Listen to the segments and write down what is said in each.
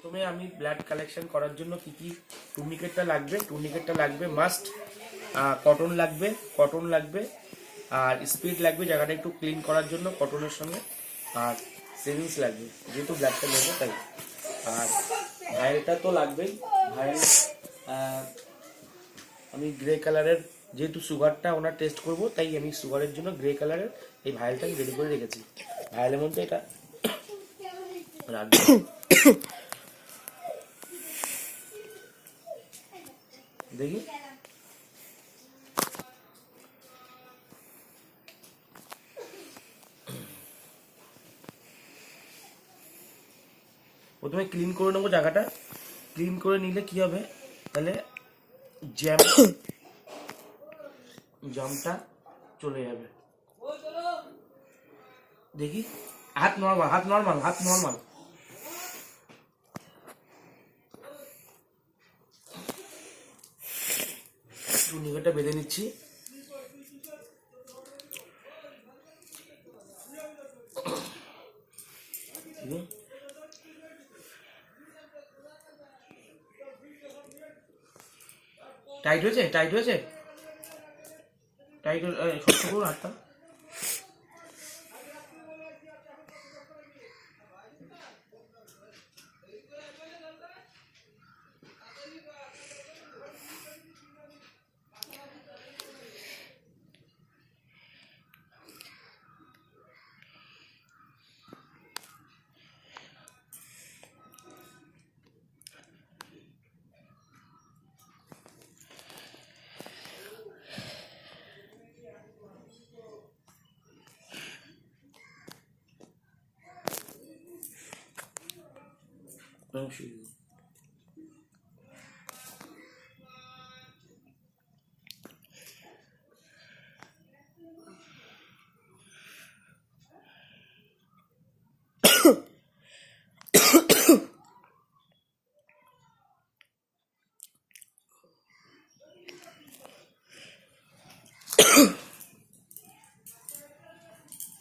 প্রথমে আমি blood collection করার জন্য কি টুর্নিকেটটা লাগবে মাস্ট, কটন লাগবে আর স্পিড লাগবে জায়গাটা একটু ক্লিন করার জন্য কটনের সঙ্গে, আর সেভিংস লাগবে যেহেতু ব্লাডটা নেবো তাই। আর ভাইলটা তো লাগবেই। ভাইল আমি গ্রে কালারের, যেহেতু সুগারটা ওনার টেস্ট করব তাই আমি সুগারের জন্য গ্রে কালারের এই ভাইলটা আমি রেডি করে রেখেছি। ভাইলের মধ্যে এটা রাখবো। দেখি প্রথমে ক্লিন করে নেবো জায়গাটা। ক্লিন করে নিলে কি হবে, তাহলে জামটা চলে যাবে। দেখি হাত নর্মাল। টুর্নিকেটটা বেঁধে নিচ্ছি। টাইট হয়েছে শক্ত করুন হাতটা।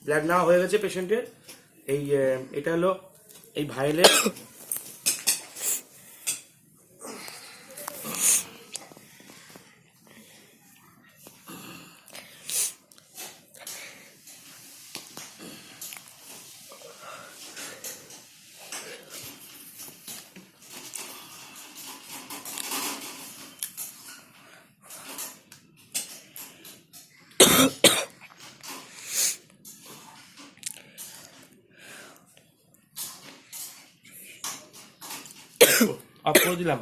ব্লাড নেওয়া হয়ে গেছে পেশেন্টের। এটা হলো এই ভাইলের অফ করে দিলাম।